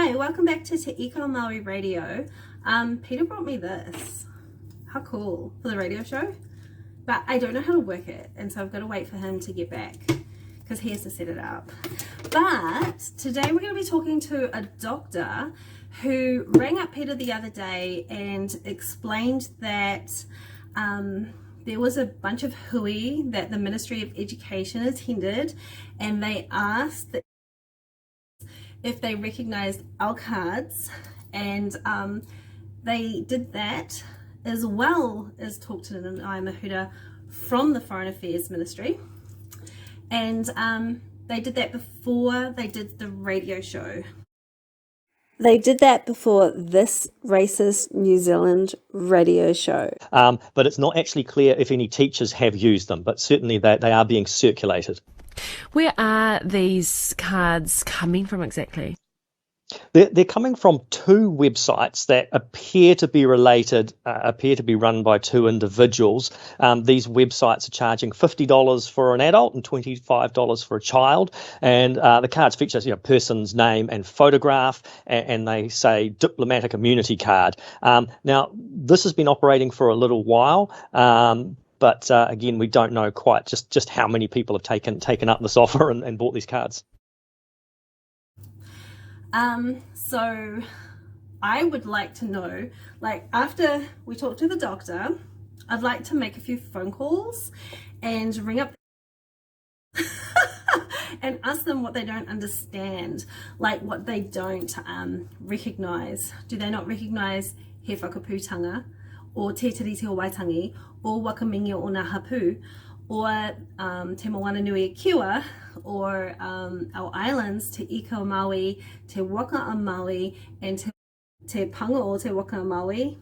Hi, welcome back to Te-Ika-A-Maui Radio. Peter brought me this. How cool, for the radio show. But I don't know how to work it, and so I've got to wait for him to get back because he has to set it up. But today we're going to be talking to a doctor who rang up Peter the other day and explained that there was a bunch of hui that the Ministry of Education attended, and they asked that if they recognized our cards, and they did that as well as talk to the Mahuta from the Foreign Affairs Ministry, and they did that before they did the radio show. They did that before this racist New Zealand radio show. But it's not actually clear if any teachers have used them, but certainly they are being circulated. Where are these cards coming from exactly? They're coming from two websites that appear to be related, appear to be run by two individuals. These websites are charging $50 for an adult and $25 for a child. And the cards feature, person's name and photograph, and they say diplomatic immunity card. Now, this has been operating for a little while. But again, we don't know quite just how many people have taken up this offer and bought these cards. So I would like to know, after we talk to the doctor, I'd like to make a few phone calls and ring up and ask them what they don't understand, what they don't recognize. Do they not recognize he whakapūtanga, or te tiriti o Waitangi, or wakamingi o ngā hapu, or Te-Moana-Nui-A-Kiwa, or our islands, Te-Ika-A-Maui, Te Waka-a-Maui, and Te Panga o Te Waka-a-Maui?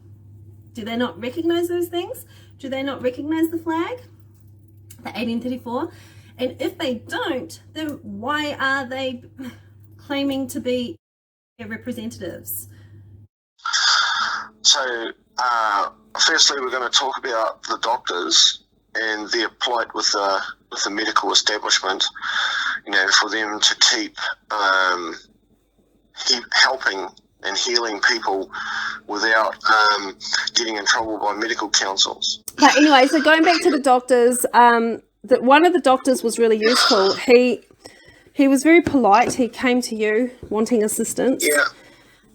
Do they not recognize those things? Do they not recognize the flag, the 1834? And if they don't, then why are they claiming to be their representatives? So, firstly, we're going to talk about the doctors and their plight with the medical establishment, for them to keep helping and healing people without getting in trouble by medical councils. But anyway, so going back to the doctors, one of the doctors was really useful. He was very polite. He came to you wanting assistance. Yeah.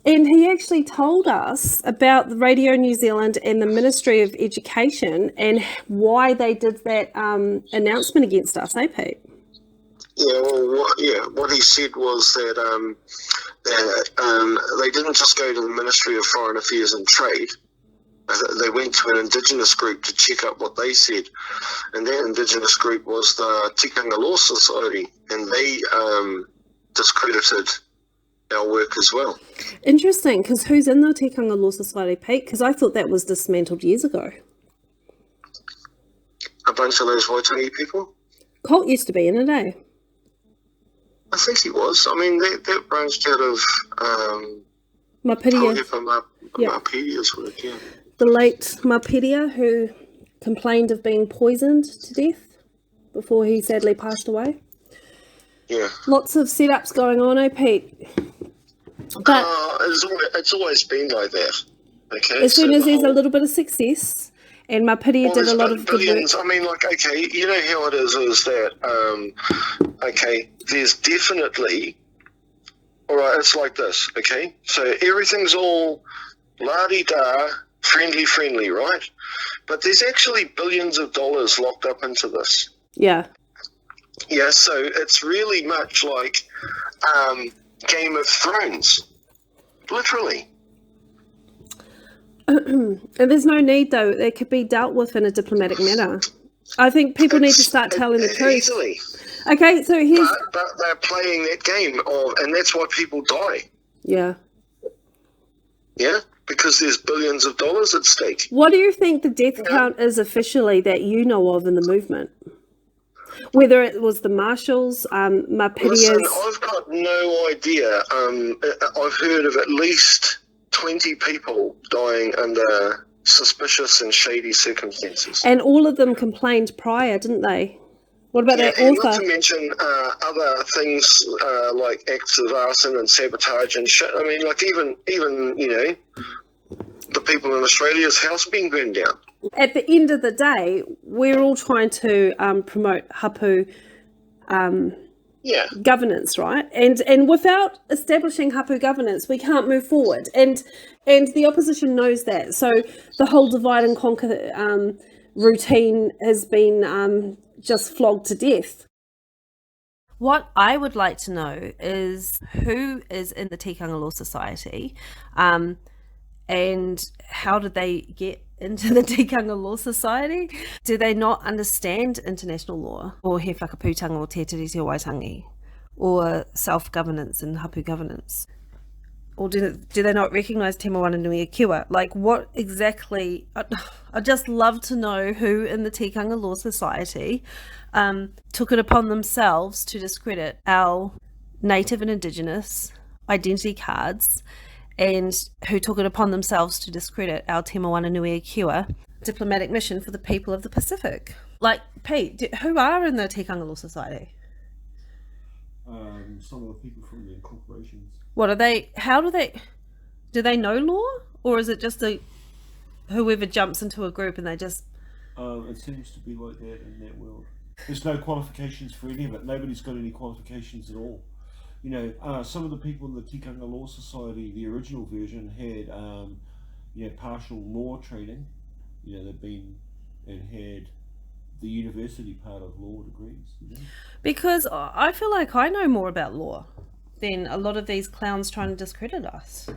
And he actually told us about the Radio New Zealand and the Ministry of Education and why they did that announcement against us, eh, Pete? Yeah, what he said was that they didn't just go to the Ministry of Foreign Affairs and Trade. They went to an Indigenous group to check out what they said. And that Indigenous group was the Tika Law Society, and they discredited our work as well. Interesting, because who's in the Tika Law Society, Pete? Because I thought that was dismantled years ago. A bunch of those Waitangi people? Colt used to be in it, eh? I think he was. I mean, that branched out of Mapiria. Mapiria's work, yeah. The late Mapiria, who complained of being poisoned to death before he sadly passed away. Yeah. Lots of setups going on, eh, Pete? But it's always been like that. Okay. As soon as there's a little bit of success, and Mapiria did a lot of billions. good work. I mean, okay, you know how it is that, there's definitely, all right, it's like this, okay? So everything's all la-di-da, friendly, right? But there's actually billions of dollars locked up into this. Yeah. Yeah, so it's really much like Game of Thrones, literally. And there's no need, though. It could be dealt with in a diplomatic manner. I think people need to start telling the truth. Easily. Okay, so here's... But they're playing that game, and that's why people die. Yeah. Yeah, because there's billions of dollars at stake. What do you think the death count is officially that you know of in the movement? Whether it was the marshals, Mapiria's... Listen, I've got no idea. I've heard of at least 20 people dying under suspicious and shady circumstances. And all of them complained prior, didn't they? What about that and not author? to mention other things like acts of arson and sabotage and shit. I mean, like even the people in Australia's house being burned down. At the end of the day, we're all trying to promote hapu governance, right? And without establishing hapu governance, we can't move forward. And the opposition knows that. So the whole divide and conquer routine has been just flogged to death. What I would like to know is who is in the Te-Ika-A Law Society, and how did they get into the Te-Ika-A Law Society? Do they not understand international law, or he whakaputanga o te tiriti o waitangi, or self-governance and hapu governance? Or do they not recognise Te-Moana-Nui-A-Kiwa? Like, what exactly? I'd just love to know who in the Te-Ika-A Law Society took it upon themselves to discredit our Native and Indigenous identity cards, and who took it upon themselves to discredit our Te-Moana-Nui-A-Kiwa Diplomatic Mission for the people of the Pacific. Like, Pete, who are in the Tika Law Society? Some of the people from the corporations. What are they? How do they know law, or is it just whoever jumps into a group and they just? It seems to be like that in that world. There's no qualifications for any of it. Nobody's got any qualifications at all. You know, some of the people in the Tika Law Society, the original version, had partial law training. You know, they've been and had the university part of law degrees. You know? Because I feel like I know more about law than a lot of these clowns trying to discredit us.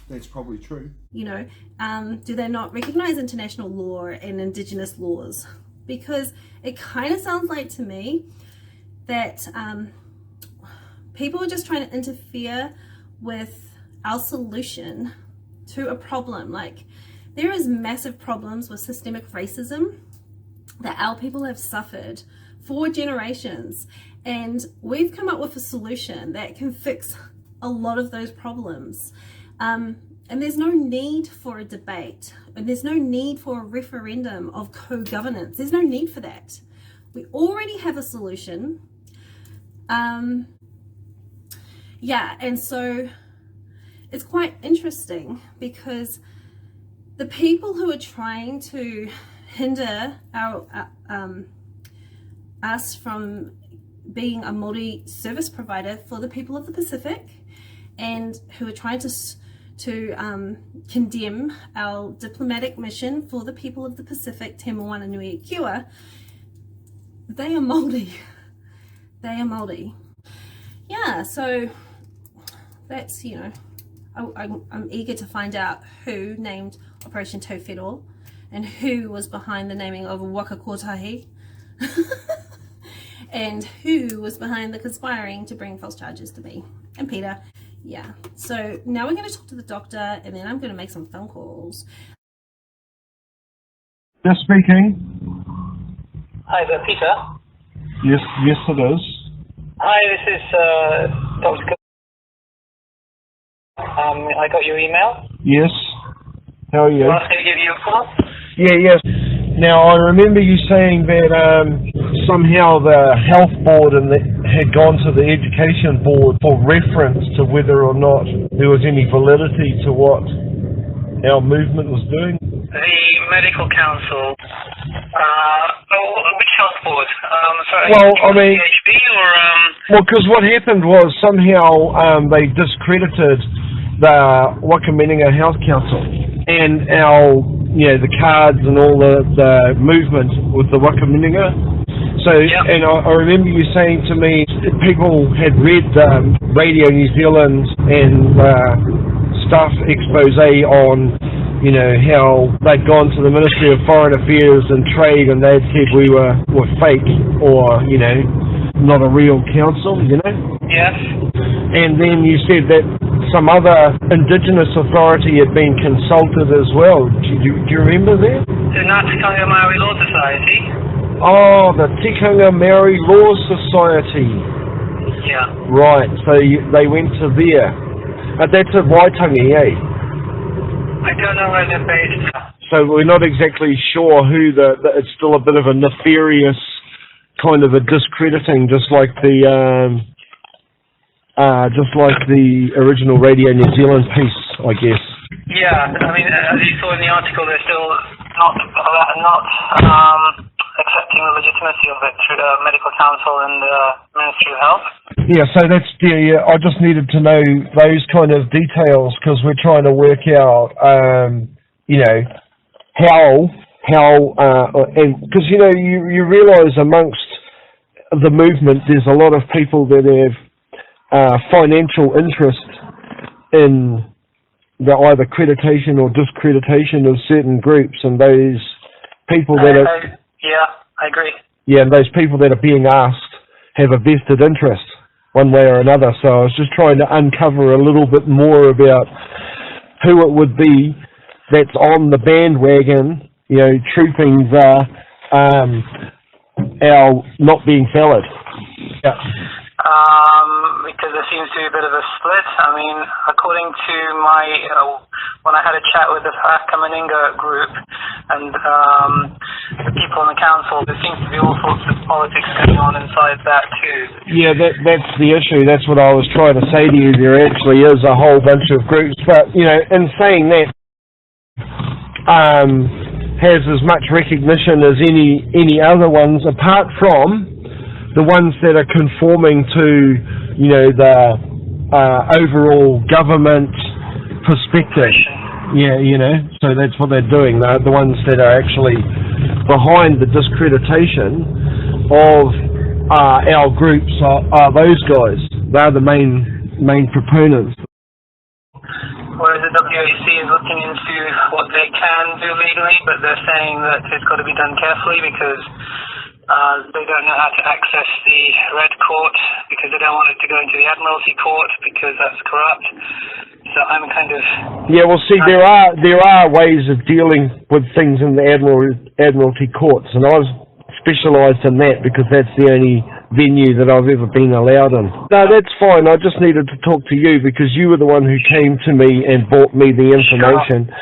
That's probably true. You know, do they not recognise international law and Indigenous laws? Because it kind of sounds like to me that people are just trying to interfere with our solution to a problem. Like, there is massive problems with systemic racism that our people have suffered for generations, and we've come up with a solution that can fix a lot of those problems. And there's no need for a debate, and there's no need for a referendum of co-governance. There's no need for that. We already have a solution. And so it's quite interesting because the people who are trying to hinder us from being a Maori service provider for the people of the Pacific, and who are trying to condemn our diplomatic mission for the people of the Pacific, Te-Moana-Nui-A-Kiwa, they are Maori. They are Maori. Yeah, so that's, you know, I'm eager to find out who named Operation Tauwhero and who was behind the naming of Waka Kotahi and who was behind the conspiring to bring false charges to me and Peter. Yeah, so now we're going to talk to the doctor, and then I'm going to make some phone calls. Yes, speaking. Hi, is that Peter? Yes, it is. Hi, this is Dr. I got your email. Yes. How are you? You asked me to give you a call? Yes. Now, I remember you saying that somehow the health board had gone to the education board for reference to whether or not there was any validity to what our movement was doing. The medical council. Which health board? Sorry. Well, I mean, CHB or well, because what happened was somehow they discredited the Wakaminenga Health Council and our, the cards and all the movement with the Wakaminenga. So, yep. And I remember you saying to me, people had read Radio New Zealand and stuff expose on, how they'd gone to the Ministry of Foreign Affairs and Trade and they'd said we were fake or, not a real council, Yes. And then you said that some other Indigenous authority had been consulted as well. Do you remember that? The Te-Ika-A-Maui Law Society. Oh, the Te-Ika-A-Maui Law Society. Yeah. Right, so they went to there. That's at Waitangi, eh? I don't know where they're based. So we're not exactly sure who it's still a bit of a nefarious kind of a discrediting, just like the original Radio New Zealand piece, I guess. Yeah, I mean, as you saw in the article, they're still not accepting the legitimacy of it through the Medical Council and the Ministry of Health. Yeah, so that's I just needed to know those kind of details because we're trying to work out, how and because you realise amongst the movement there's a lot of people that have financial interest in the either accreditation or discreditation of certain groups, and those people that are I agree. Yeah, and those people that are being asked have a vested interest one way or another. So I was just trying to uncover a little bit more about who it would be that's on the bandwagon, trooping our not being valid. Yeah. Because there seems to be a bit of a split. I mean, according to when I had a chat with the Tika-A-Maui group and the people in the council, there seems to be all sorts of politics going on inside that too. Yeah, that's the issue. That's what I was trying to say to you. There actually is a whole bunch of groups, but in saying that, has as much recognition as any other ones, apart from the ones that are conforming to, the overall government perspective. Yeah, so that's what they're doing. They're the ones that are actually behind the discreditation of our groups are those guys. They're the main proponents. Whereas the WAC is looking into what they can do legally, but they're saying that it's got to be done carefully because they don't know how to access the Red Court because they don't want it to go into the Admiralty Court because that's corrupt. So I'm kind of... Yeah, well, see, there are ways of dealing with things in the Admiralty Courts, and I've specialised in that because that's the only venue that I've ever been allowed in. No, that's fine. I just needed to talk to you because you were the one who came to me and brought me the information. Sure.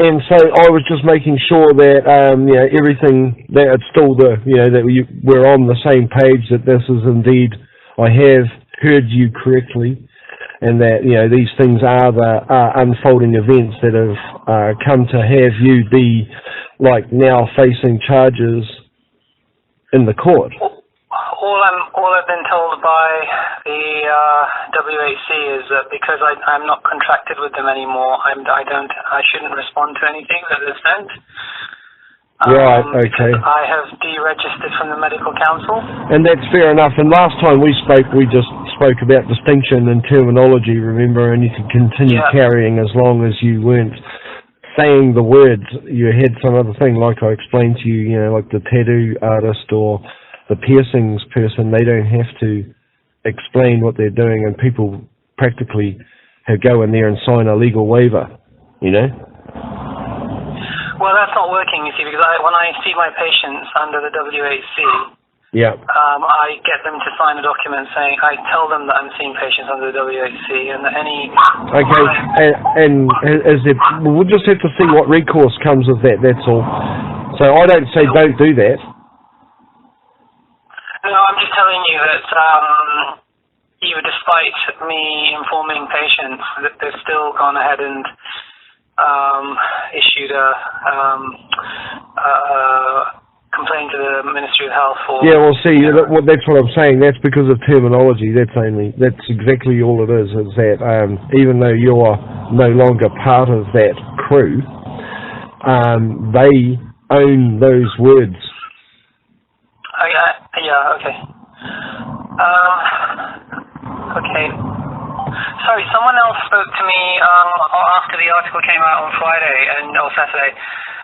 And so I was just making sure that everything, that it's still that we're on the same page, that this is indeed, I have heard you correctly, and that these things are the unfolding events that have come to have you be now facing charges in the court. All I've been told by the WAC is that because I'm not contracted with them anymore, I shouldn't respond to anything that they've sent. Right, okay. I have deregistered from the Medical Council. And that's fair enough. And last time we spoke, we just spoke about distinction and terminology, remember, and you could continue carrying as long as you weren't saying the words. You had some other thing, like I explained to you, like the tattoo artist or the piercings person, they don't have to explain what they're doing, and people practically go in there and sign a legal waiver, Well, that's not working, you see, because when I see my patients under the WAC, I get them to sign a document saying, I tell them that I'm seeing patients under the WAC, and that any... Okay, and we'll just have to see what recourse comes of that, that's all. So I don't say don't do that. No, I'm just telling you that even despite me informing patients, that they've still gone ahead and issued a complaint to the Ministry of Health for... Yeah, well, see, that's what I'm saying. That's because of terminology. That's exactly all it is that even though you're no longer part of that crew, they own those words. Okay. Okay. Sorry, someone else spoke to me after the article came out on Friday or Saturday,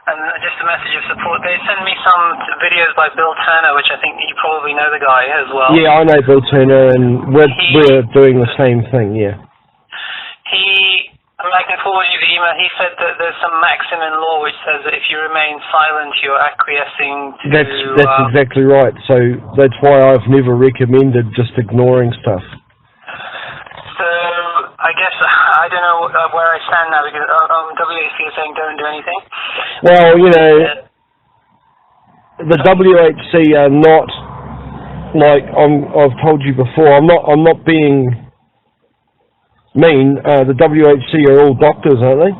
and just a message of support. They sent me some videos by Bill Turner, which I think you probably know the guy as well. Yeah, I know Bill Turner, and we're doing the same thing, yeah. I can forward you the email. He said that there's some maxim in law which says that if you remain silent, you're acquiescing to... That's exactly right. So that's why I've never recommended just ignoring stuff. So I guess I don't know where I stand now because WAC is saying don't do anything. Well, the WHC are not like I've told you before, I'm not being mean. The WHC are all doctors, aren't they?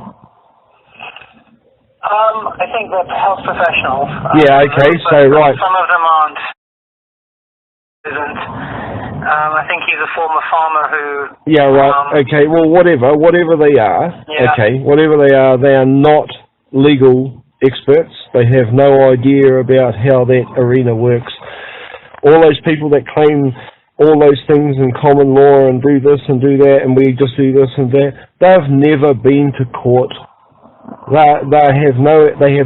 I think they're health professionals. Yeah, okay, so right. Some of them aren't. Isn't. I think he's a former farmer who... Yeah, right, okay, well, whatever they are, yeah. Okay, whatever they are not legal experts. They have no idea about how that arena works. All those people that claim all those things in common law and do this and do that and we just do this and that, they've never been to court. They have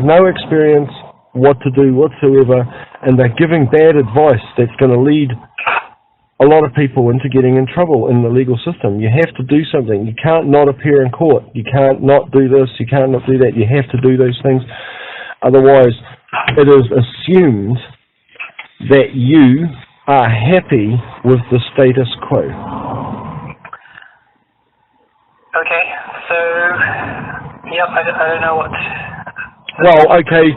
no experience what to do whatsoever, and they're giving bad advice that's going to lead a lot of people into getting in trouble in the legal system. You have to do something. You can't not appear in court. You can't not do this. You can't not do that. You have to do those things. Otherwise, it is assumed that you are happy with the status quo. Okay, so, yep, I don't know what... Well, okay,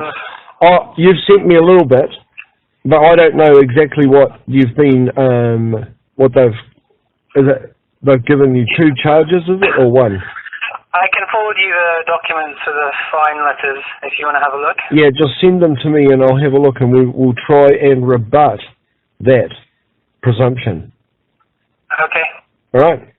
you've sent me a little bit, but I don't know exactly what you've been, what they've given you 2 charges, is it, or 1? I can forward you the documents for the fine letters if you want to have a look. Yeah, just send them to me and I'll have a look and we'll try and rebut that presumption. Okay. All right.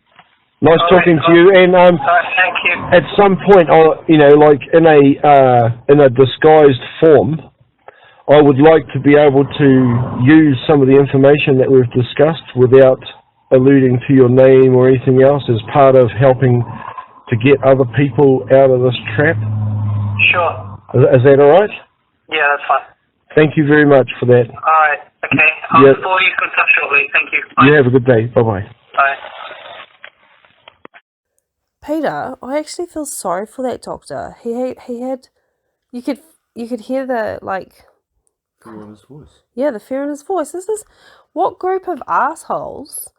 Nice talking to you. And thank you. At some point, like in a disguised form, I would like to be able to use some of the information that we've discussed without alluding to your name or anything else as part of helping to get other people out of this trap. Sure. Is that all right? Yeah, that's fine. Thank you very much for that. All right. Okay. I'll forward you some stuff shortly. Thank you. Bye. You have a good day. Bye-bye. Bye. Peter, I actually feel sorry for that doctor. He had, you could hear the Fear in his voice. Yeah, the fear in his voice. This is what group of assholes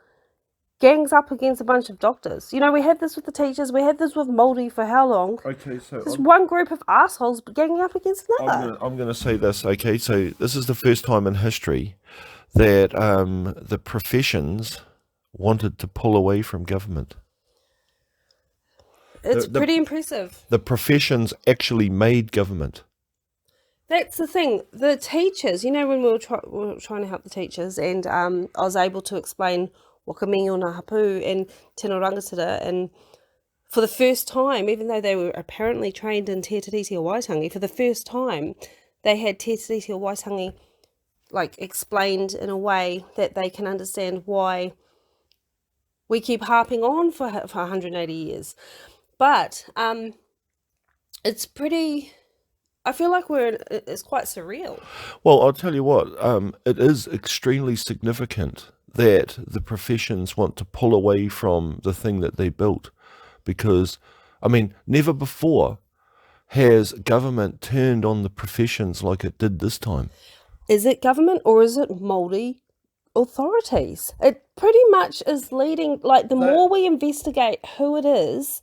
gangs up against a bunch of doctors. You know, we had this with the teachers. We had this with Māori for how long? Okay, so there's one group of assholes ganging up against another. I'm going to say this. Okay, so this is the first time in history that the professions wanted to pull away from government. It's pretty impressive. The professions actually made government. That's the thing. The teachers, you know, when we were trying to help the teachers, and I was able to explain waka mingi o ngā hapu and tino rangatira, and for the first time, even though they were apparently trained in Te Tiriti o Waitangi, for the first time they had Te Tiriti o Waitangi explained in a way that they can understand why we keep harping on for 180 years. But it's pretty... I feel like it's quite surreal. Well, I'll tell you what, it is extremely significant that the professions want to pull away from the thing that they built, because, I mean, never before has government turned on the professions like it did this time. Is it government or is it Maori authorities? It pretty much is leading, the more we investigate who it is,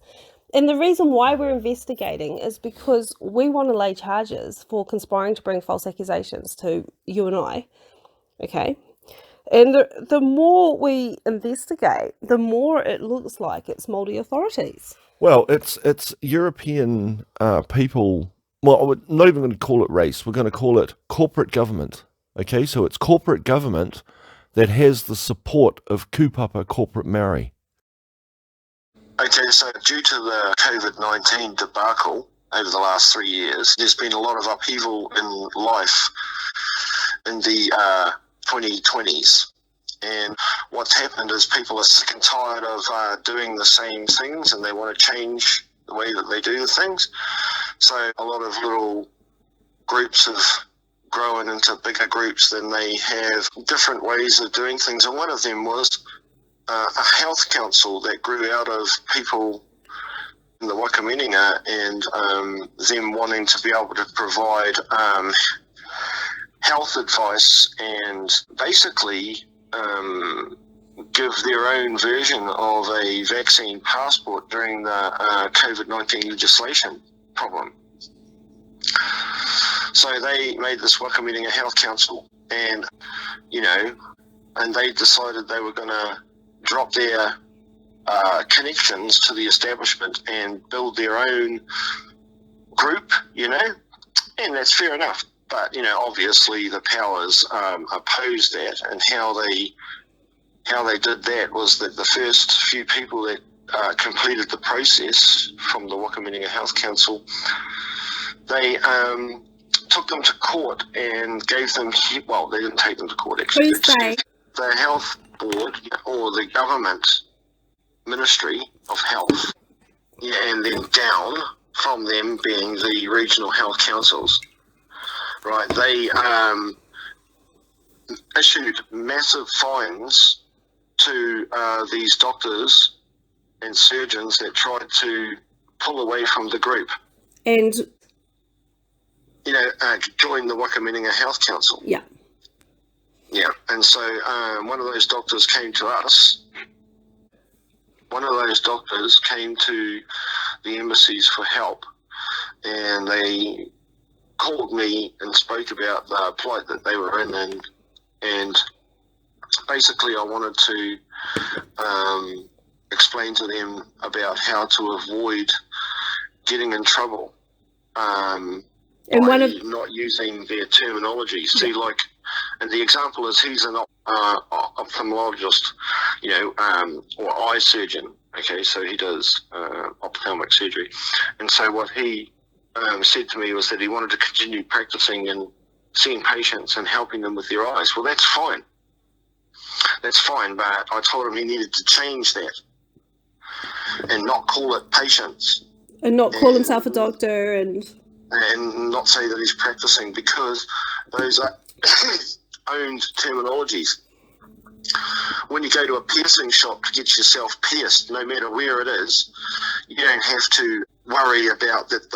and the reason why we're investigating is because we want to lay charges for conspiring to bring false accusations to you and I, okay? And the more we investigate, the more it looks like it's Māori authorities. Well, it's European people. Well, we're not even going to call it race. We're going to call it corporate government. Okay, so it's corporate government that has the support of kupapa corporate Maori. Okay, so due to the COVID-19 debacle over the last 3 years, there's been a lot of upheaval in life in the 2020s. And what's happened is people are sick and tired of doing the same things, and they want to change the way that they do the things. So a lot of little groups have grown into bigger groups, then they have different ways of doing things. And one of them was a health council that grew out of people in the Wakaminenga and them wanting to be able to provide health advice and basically give their own version of a vaccine passport during the COVID-19 legislation problem. So they made this Wakaminenga Health Council, and, you know, and they decided they were going to drop their connections to the establishment and build their own group, and that's fair enough. But, obviously the powers opposed that, and how they did that was that the first few people that completed the process from the Wakaminenga Health Council, they took them to court and gave them, well, they didn't take them to court, actually. Who's they? The health board or the government ministry of health, and then down from them being the regional health councils, right? They issued massive fines to these doctors and surgeons that tried to pull away from the group. And join the Wakaminenga Health Council. Yeah. Yeah, and so one of those doctors came to us. One of those doctors came to the embassies for help, and they called me and spoke about the plight that they were in, and basically I wanted to explain to them about how to avoid getting in trouble. And one of not using their terminology. See, like, and the example is he's an ophthalmologist, or eye surgeon. Okay, so he does ophthalmic surgery, and so what he said to me was that he wanted to continue practicing and seeing patients and helping them with their eyes. Well, that's fine. That's fine, but I told him he needed to change that and not call it patients. And not call himself a doctor and not say that he's practicing, because those are owned terminologies. When you go to a piercing shop to get yourself pierced, no matter where it is, you don't have to worry about that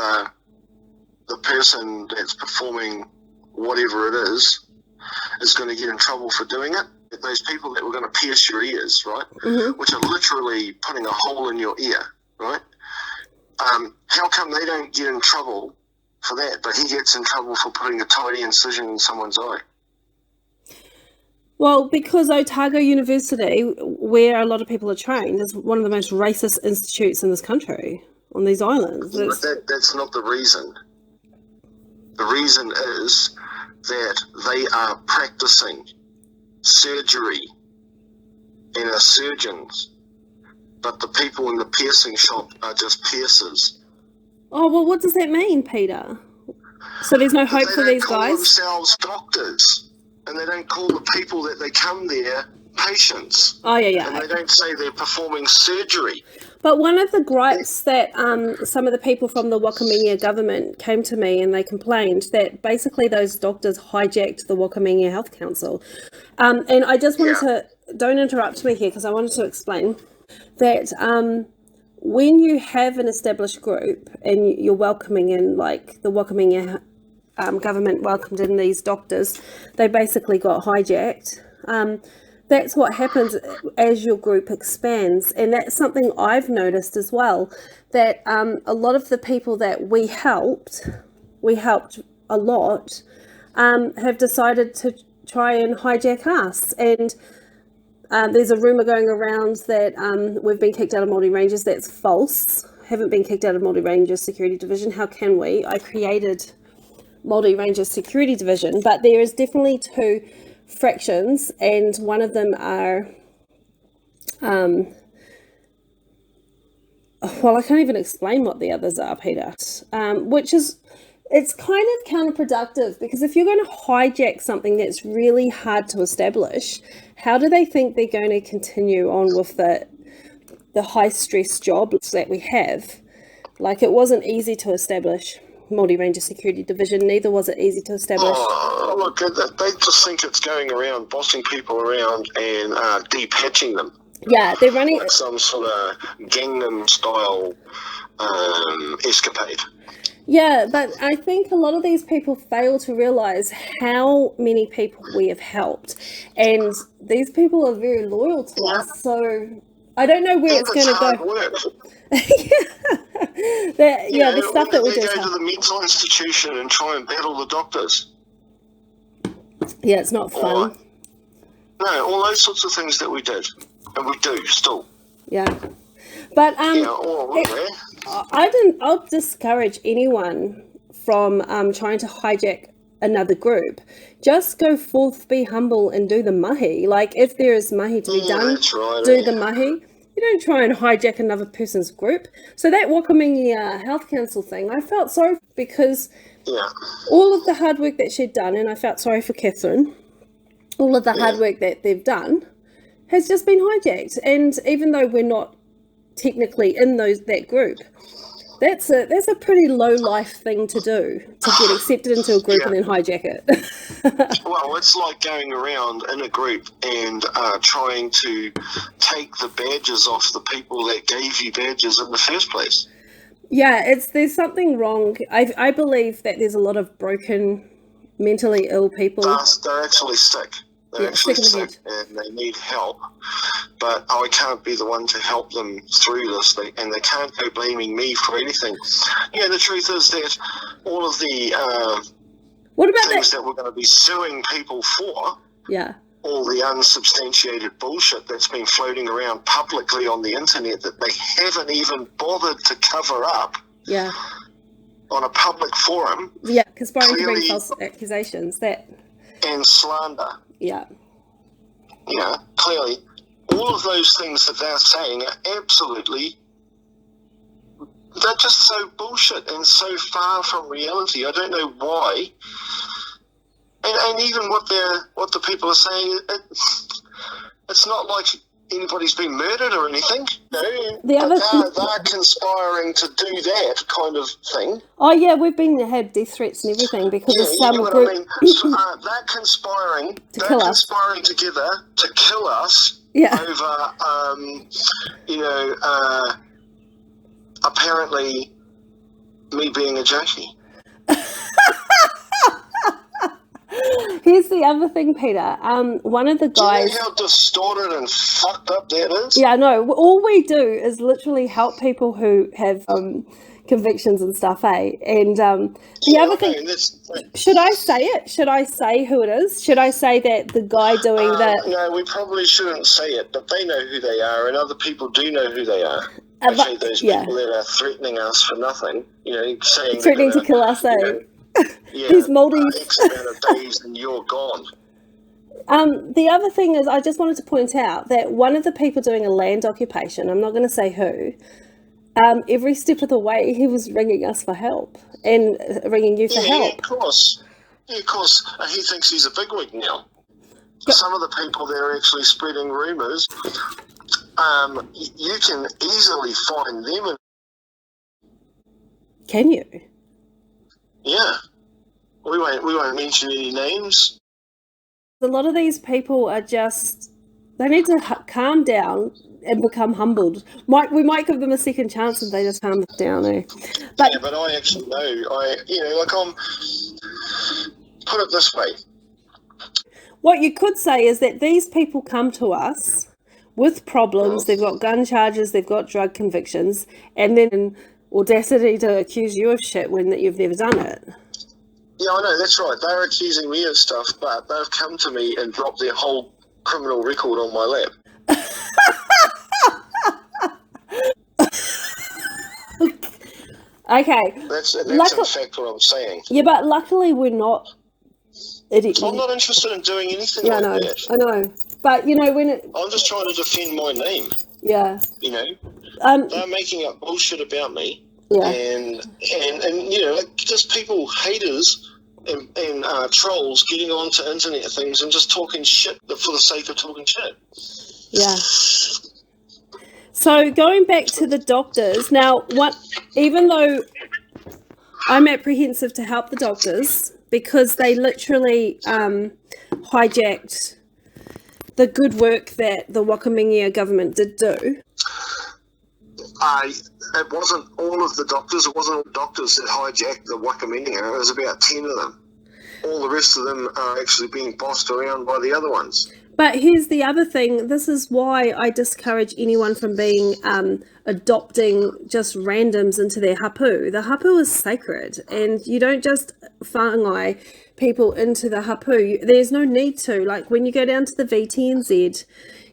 the person that's performing whatever it is going to get in trouble for doing it. Those people that were going to pierce your ears, right, which are literally putting a hole in your ear, right, how come they don't get in trouble for that, but he gets in trouble for putting a tiny incision in someone's eye? Well, because Otago University, where a lot of people are trained, is one of the most racist institutes in this country, on these islands. But that's not the reason. The reason is that they are practicing surgery and are surgeons, but the people in the piercing shop are just piercers. Oh, well, what does that mean, Peter? So there's no hope for these guys? They don't call themselves doctors, and they don't call the people that they come there patients. Oh, yeah. And they don't say they're performing surgery. But one of the gripes that some of the people from the Wakaminenga government came to me, and they complained that basically those doctors hijacked the Wakaminenga Health Council. And I just wanted to, don't interrupt me here, because I wanted to explain that when you have an established group and you're welcoming in, like the Wakaminenga government welcomed in these doctors, they basically got hijacked. That's what happens as your group expands, and that's something I've noticed as well, that a lot of the people that we helped a lot, have decided to try and hijack us. And there's a rumour going around that we've been kicked out of Māori Rangers. That's false. Haven't been kicked out of Māori Rangers Security Division. How can we? I created Māori Rangers Security Division, but there is definitely two fractions, and one of them are well, I can't even explain what the others are, Peter, which is, it's kind of counterproductive, because if you're going to hijack something that's really hard to establish, how do they think they're going to continue on with the high stress jobs that we have? Like, it wasn't easy to establish Māori Ranger Security Division, neither was it easy to establish. Oh, look, they just think it's going around, bossing people around and depatching them. Yeah, they're running like some sort of Gangnam style escapade. Yeah, but I think a lot of these people fail to realise how many people we have helped, and these people are very loyal to us, so I don't know where it's going to go. The stuff that we do. They go to the mental institution and try and battle the doctors. Yeah, it's not fun. No, No, all those sorts of things that we did, and we do still. Yeah. But I'll discourage anyone from trying to hijack another group. Just go forth, be humble, and do the mahi. Like, if there is mahi to be done, do the mahi. You don't try and hijack another person's group. So that Wakamingi Health Council thing, I felt sorry because all of the hard work that she'd done, and I felt sorry for Catherine, all of the hard work that they've done has just been hijacked. And even though we're not technically in that group, that's a pretty low life thing to do, to get accepted into a group and then hijack it. Well, it's like going around in a group and trying to take the badges off the people that gave you badges in the first place. Yeah, there's something wrong. I believe that there's a lot of broken, mentally ill people. They're actually sick. They're actually sick and they need help. But I can't be the one to help them through this, and they can't go blaming me for anything. Yeah, the truth is that all of the things that we're going to be suing people for, all the unsubstantiated bullshit that's been floating around publicly on the internet that they haven't even bothered to cover up on a public forum. Yeah, conspiring to bring false accusations. And slander. Yeah. Yeah, clearly, all of those things that they're saying are absolutely, they're just so bullshit and so far from reality. I don't know why. And even what the people are saying, it's not like anybody's been murdered or anything. No, they're conspiring to do that kind of thing. Oh yeah, we've had death threats and everything because of some you know group. I mean? They're conspiring. They're conspiring together to kill us over, apparently me being a junkie. Here's the other thing, Peter. One of the guys. Do you know how distorted and fucked up that is? Yeah, I know. All we do is literally help people who have convictions and stuff, eh? And the other thing. Should I say it? Should I say who it is? Should I say that the guy doing that? No, we probably shouldn't say it, but they know who they are, and other people do know who they are. Actually, those people that are threatening us for nothing, saying threatening to kill us, eh? These mouldy X amount of days and you're gone. The other thing is, I just wanted to point out that one of the people doing a land occupation, I'm not going to say who, every step of the way he was ringing us for help and ringing you for help. Yeah, of course. Yeah, of course. He thinks he's a bigwig now. Some of the people that are actually spreading rumours, you can easily find them. Can you? Yeah. We won't mention any names. A lot of these people are just, they need to calm down and become humbled. We might give them a second chance if they just calm down, eh? But I actually know. Put it this way. What you could say is that these people come to us with problems. They've got gun charges, they've got drug convictions, and then audacity to accuse you of shit when you've never done it. Yeah, I know, that's right. They're accusing me of stuff, but they've come to me and dropped their whole criminal record on my lap. Okay. That's in fact what I'm saying. Yeah, but luckily we're not idiots. I'm not interested in doing anything like that. I know. But, I'm just trying to defend my name. Yeah. They're making up bullshit about me. Yeah. And just people, haters and trolls getting onto internet things and just talking shit for the sake of talking shit. Yeah. So going back to the doctors, now even though I'm apprehensive to help the doctors because they literally hijacked the good work that the Wakamingi government did do. It wasn't all of the doctors. It wasn't all doctors that hijacked the Wakamingi. It was about 10 of them. All the rest of them are actually being bossed around by the other ones. But here's the other thing. This is why I discourage anyone from being adopting just randoms into their hapu. The hapu is sacred, and you don't just whāngai people into the hapu. There's no need to. Like when you go down to the VTNZ,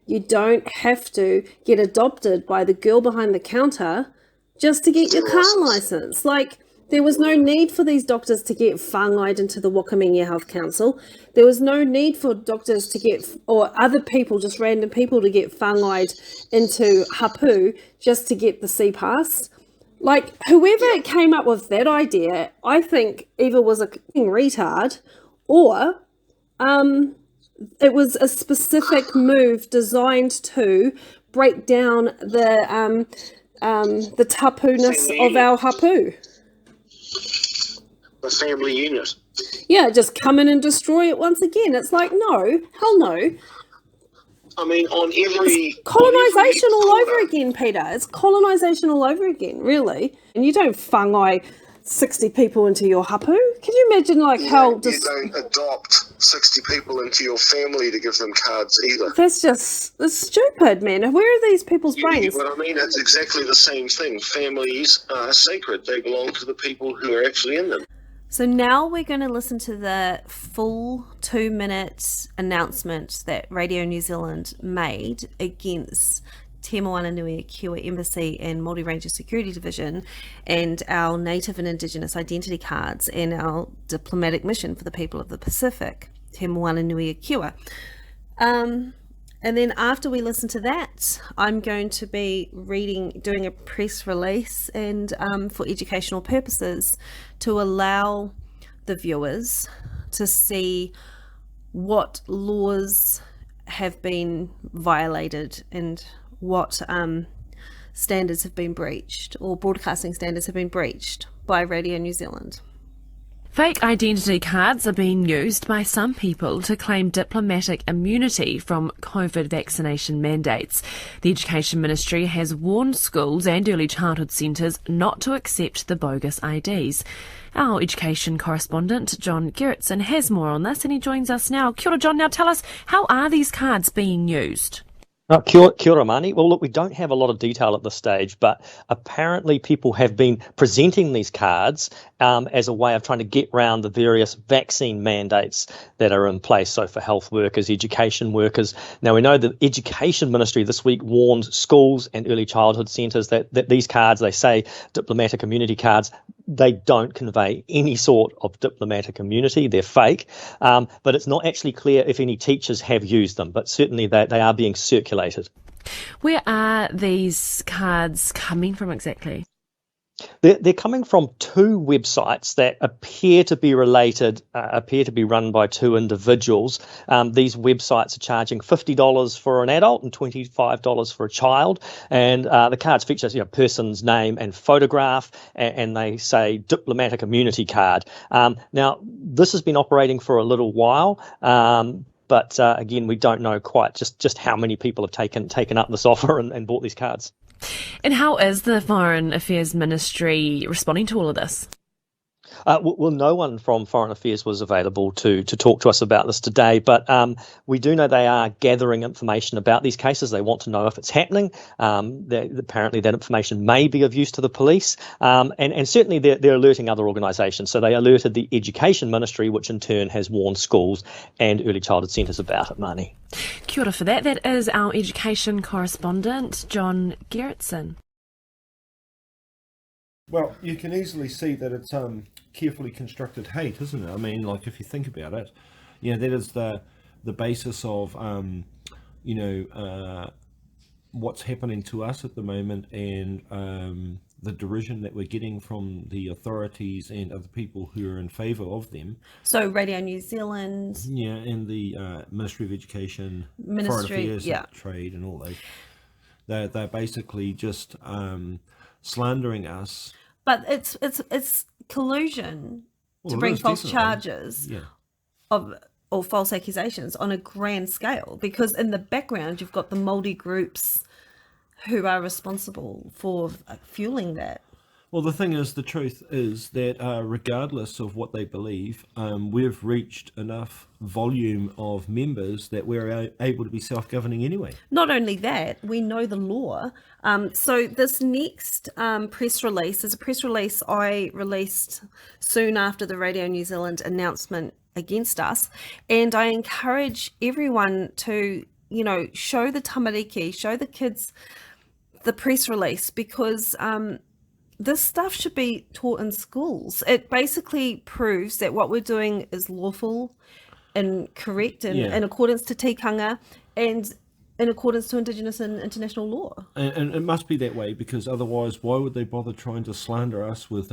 you don't have to get adopted by the girl behind the counter just to get your car license. Like, there was no need for these doctors to get whāngai into the Wakamingia Health Council. There was no need for doctors to get, or other people, just random people, to get whāngai into hapu just to get the C-Pass. Like, whoever came up with that idea, I think either was a retard or it was a specific move designed to break down the tapu-ness of our hapu. The family unit. Yeah, just come in and destroy it once again. It's like, no, hell no. I mean, on every... It's colonisation all over again, Peter. It's colonisation all over again, really. And you don't whāngai 60 people into your hapu. Can you imagine, like, how... You don't adopt 60 people into your family to give them cards either. That's stupid, man. Where are these people's brains? But I mean, it's exactly the same thing. Families are sacred. They belong to the people who are actually in them. So now we're going to listen to the full 2-minute announcement that Radio New Zealand made against Te-Moana-Nui-A-Kiwa Embassy and Māori Ranger Security Division and our Native and Indigenous identity cards and our diplomatic mission for the people of the Pacific, Te-Moana-Nui-A-Kiwa. And then after we listen to that, I'm going to be doing a press release and for educational purposes to allow the viewers to see what laws have been violated and what standards have been breached, or broadcasting standards have been breached by Radio New Zealand. Fake identity cards are being used by some people to claim diplomatic immunity from COVID vaccination mandates. The Education Ministry has warned schools and early childhood centres not to accept the bogus IDs. Our education correspondent, John Gerritsen, has more on this, and he joins us now. Kia ora, John. Now tell us, how are these cards being used? Kia ora, Mani. Well, look, we don't have a lot of detail at this stage, but apparently people have been presenting these cards as a way of trying to get around the various vaccine mandates that are in place. So for health workers, education workers. Now, we know the Education Ministry this week warned schools and early childhood centres that these cards, they say diplomatic immunity cards, they don't convey any sort of diplomatic immunity. They're fake, but it's not actually clear if any teachers have used them, but certainly they are being circulated. Where are these cards coming from exactly? They're coming from two websites that appear to be related, appear to be run by two individuals. These websites are charging $50 for an adult and $25 for a child, and the cards feature person's name and photograph, and they say diplomatic immunity card. Now, this has been operating for a little while. But again, we don't know quite just how many people have taken up this offer and bought these cards. And how is the Foreign Affairs Ministry responding to all of this? Well, no one from Foreign Affairs was available to talk to us about this today, but we do know they are gathering information about these cases. They want to know if it's happening. Apparently that information may be of use to the police, and certainly they're alerting other organisations. So they alerted the Education Ministry, which in turn has warned schools and early childhood centres about it, Mani. Kia ora for that. That is our education correspondent, John Gerritsen. Well, you can easily see that it's carefully constructed hate, isn't it? I mean, like, if you think about it, that is the basis of what's happening to us at the moment, and the derision that we're getting from the authorities and other people who are in favour of them. So Radio New Zealand, and the Ministry of Education, Foreign Affairs, Trade, and all those. They're basically just slandering us. But it's collusion to bring false charges or false accusations on a grand scale, because in the background you've got the Māori groups who are responsible for fueling that. Well, the thing is, the truth is that regardless of what they believe, we've reached enough volume of members that we're able to be self-governing anyway. Not only that, we know the law. So this next press release is a press release I released soon after the Radio New Zealand announcement against us. And I encourage everyone to, show the tamariki, show the kids the press release, because this stuff should be taught in schools. It basically proves that what we're doing is lawful and correct and in accordance to tikanga and in accordance to Indigenous and international law. And it must be that way, because otherwise why would they bother trying to slander us with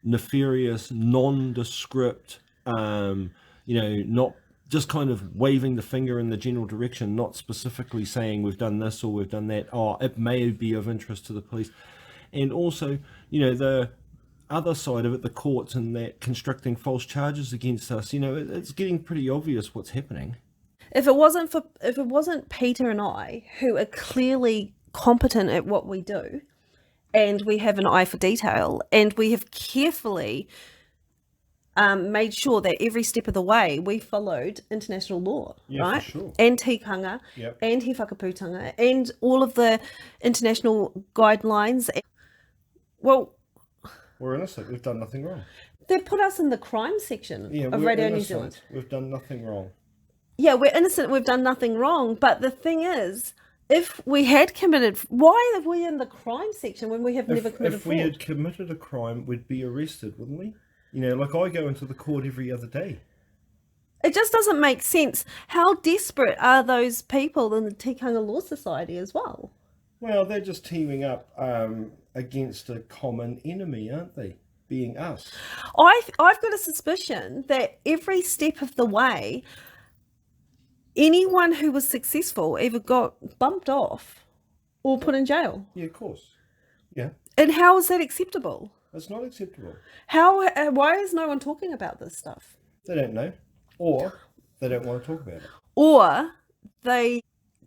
nefarious, nondescript, not just kind of waving the finger in the general direction, not specifically saying we've done this or we've done that. Oh, it may be of interest to the police. And also, the other side of it, the courts and that constructing false charges against us, it's getting pretty obvious what's happening. If it wasn't Peter and I, who are clearly competent at what we do, and we have an eye for detail, and we have carefully made sure that every step of the way we followed international law, right? For sure. And tikanga, and he whakaputanga, and all of the international guidelines. Well, we're innocent. We've done nothing wrong. They put us in the crime section of Radio New Zealand. We've done nothing wrong. Yeah, we're innocent. We've done nothing wrong. But the thing is, if we had committed, why are we in the crime section when we have never committed fraud? If we had committed a crime, we'd be arrested, wouldn't we? Like I go into the court every other day. It just doesn't make sense. How desperate are those people in the Tika Law Society as well? Well, they're just teaming up against a common enemy, aren't they? Being us. I've got a suspicion that every step of the way, anyone who was successful either got bumped off or put in jail. Yeah, of course. Yeah. And how is that acceptable? It's not acceptable. Why is no one talking about this stuff? They don't know. Or they don't want to talk about it. Or they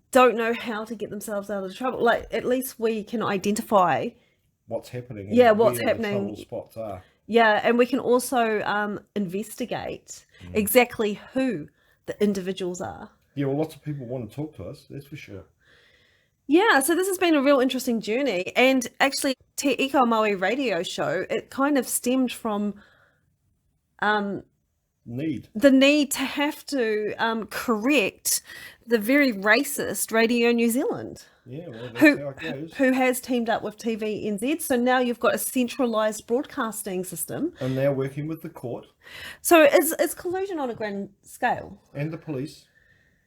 don't know how to get themselves out of trouble. Like, at least we can identify what's happening. What's happening. The trouble spots are. Yeah, and we can also investigate exactly who the individuals are. Yeah, well, lots of people want to talk to us, that's for sure. Yeah, so this has been a real interesting journey. And actually, Te-Ika-A-Maui Radio show, it kind of stemmed from the need to have to correct the very racist Radio New Zealand. Yeah, well, that's how it goes. Who has teamed up with TVNZ. So now you've got a centralised broadcasting system. And they're working with the court. So it's collusion on a grand scale. And the police.